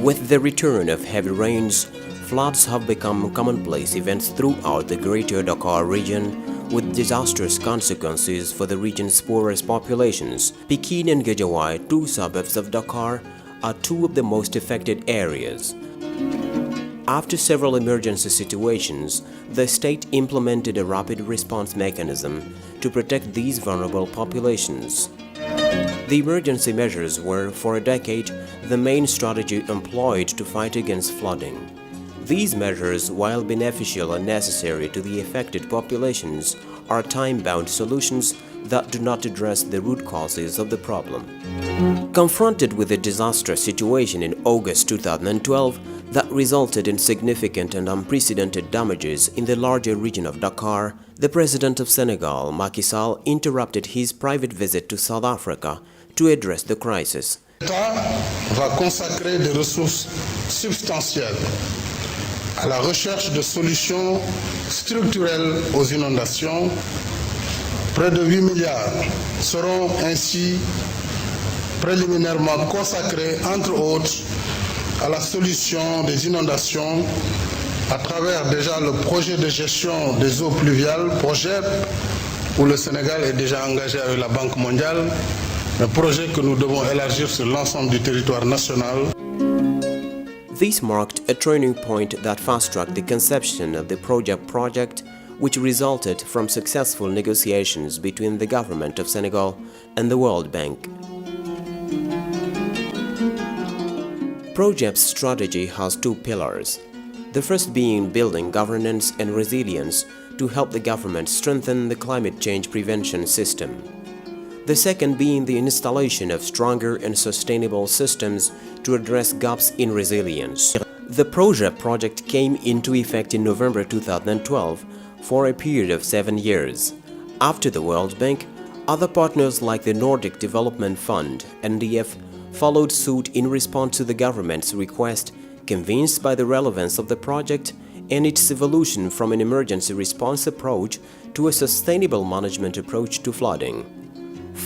With the return of heavy rains, floods have become commonplace events throughout the Greater Dakar region, with disastrous consequences for the region's poorest populations. Pikine and Guédiawaye, two suburbs of Dakar, are two of the most affected areas. After several emergency situations, the state implemented a rapid response mechanism to protect these vulnerable populations. The emergency measures were, for a decade, the main strategy employed to fight against flooding. These measures, while beneficial and necessary to the affected populations, are time-bound solutions that do not address the root causes of the problem. Confronted with a disastrous situation in August 2012 that resulted in significant and unprecedented damages in the larger region of Dakar, the President of Senegal, Macky Sall, interrupted his private visit to South Africa to address the crisis. L'État va consacrer des ressources substantielles à la recherche de solutions structurelles aux inondations. Près de 8 milliards seront ainsi préliminairement consacrés, entre autres, à la solution des inondations à travers déjà le projet de gestion des eaux pluviales, Progep, où le Sénégal est déjà engagé avec la Banque mondiale, un projet que nous devons élargir sur l'ensemble du territoire national. This marked a turning point that fast-tracked the conception of the Progep project, which resulted from successful negotiations between the government of Senegal and the World Bank. Progep's strategy has two pillars, the first being building governance and resilience to help the government strengthen the climate change prevention system. The second being the installation of stronger and sustainable systems to address gaps in resilience. The Progep project came into effect in November 2012 for a period of 7 years. After the World Bank, other partners like the Nordic Development Fund, NDF, followed suit in response to the government's request, convinced by the relevance of the project and its evolution from an emergency response approach to a sustainable management approach to flooding.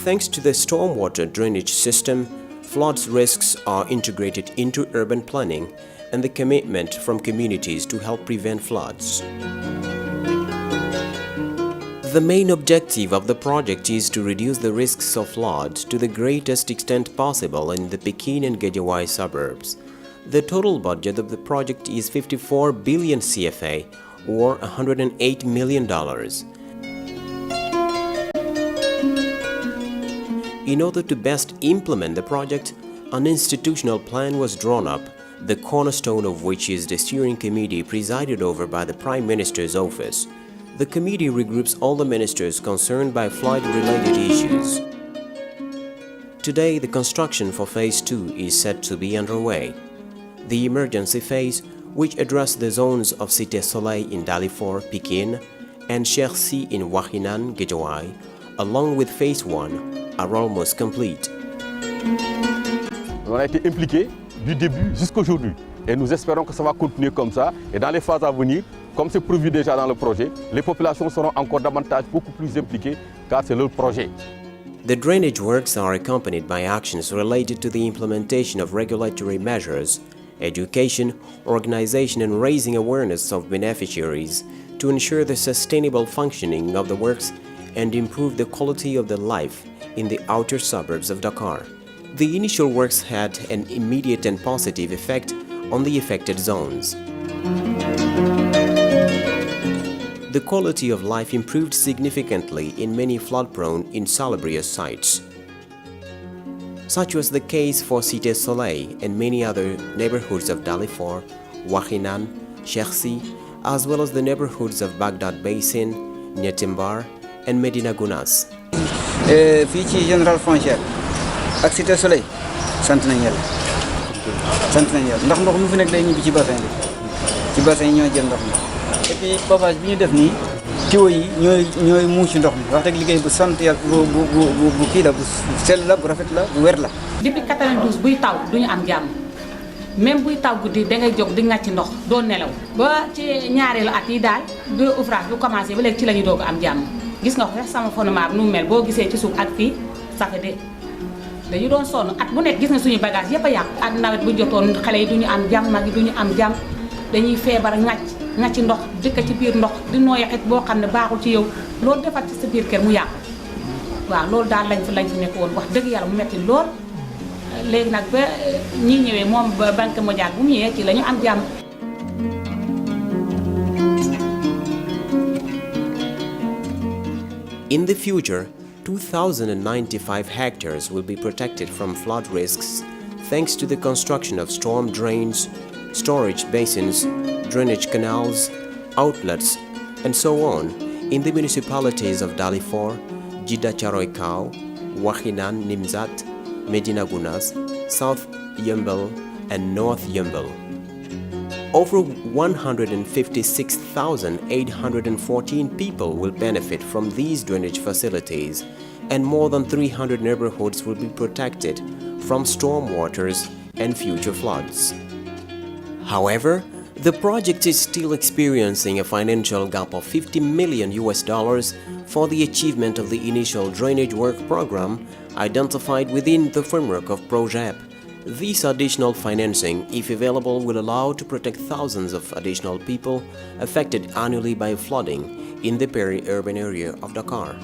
Thanks to the stormwater drainage system, floods risks are integrated into urban planning and the commitment from communities to help prevent floods. The main objective of the project is to reduce the risks of floods to the greatest extent possible in the Pikine and Guédiawaye suburbs. The total budget of the project is 54 billion CFA or $108 million. In order to best implement the project, an institutional plan was drawn up, the cornerstone of which is the steering committee presided over by the Prime Minister's office. The committee regroups all the ministers concerned by flood-related issues. Today, the construction for Phase 2 is set to be underway. The emergency phase, which addressed the zones of Cité Soleil in Dalifort, Pikine, and Chersi in Wakhinane, Guédiawaye, along with Phase 1, are almost complete. On a été impliqués du début jusqu'aujourd'hui et nous espérons que ça va continuer comme ça et dans les phases à venir, comme c'est prévu déjà dans le projet, les populations seront encore davantage beaucoup plus impliquées car c'est leur projet. The drainage works are accompanied by actions related to the implementation of regulatory measures, education, organization and raising awareness of beneficiaries to ensure the sustainable functioning of the works and improve the quality of the life in the outer suburbs of Dakar. The initial works had an immediate and positive effect on the affected zones. The quality of life improved significantly in many flood-prone, insalubrious sites. Such was the case for Cité Soleil and many other neighborhoods of Dalifort, Wakhinane, Chersi, as well as the neighborhoods of Baghdad Basin, Nyatimbar, and Medina Gounass. fii ci Général Foncière ak Cité Soleil sant nañ Yàlla ndax ndox mu fi nekk day ñibbi ci bassin yi ñoo jël ndox mi et puis pavage bi ñu def nii tuyau yi ñooy muuc ndox mi wax dëgg liggéey bu sant Yàlla bu kii la bu sell la bu rafet la bu wér la. Depuis 92 buy taw duñu am jàmm même buy taw guddi dangay jóg di ngàcc ndox doo nelaw ba ci ñaareelu at yi daal bu ouvrage bu commencé ba léegi ci la ñu doog am jàmm. Gis nga ko sax sama fondement bi nu mel boo gisee ci suuf ak fii ça fait dañu doon sonn at bu nekk gis nga suñu bagage yëpp a yàqu at nawet bu jotoon xale yi duñu am jàmm mag yi duñu am jàmm dañuy feebar ŋàcc ndox dëkk ci biir ndox di nooy xet boo xam ne baaxul ci yow loolu defar ci sa biir kër mu yàqu waaw loolu daal lañ fi nekk woon wax dëgg yàlla mu metti lool léegi nag ba ñi ñëwee moom ba banque mondiale bu mu ñëwee ci la ñu am jàmm. In the future, 2,095 hectares will be protected from flood risks thanks to the construction of storm drains, storage basins, drainage canals, outlets, and so on in the municipalities of Dalifort, Djiddah Thiaroye Kao, Wakhinane Nimzatt, Medina Gounass, South Yeumbeul, and North Yeumbeul. Over 156,814 people will benefit from these drainage facilities, and more than 300 neighborhoods will be protected from storm waters and future floods. However, the project is still experiencing a financial gap of $50 million for the achievement of the initial drainage work program identified within the framework of Progep. This additional financing, if available, will allow to protect thousands of additional people affected annually by flooding in the peri-urban area of Dakar.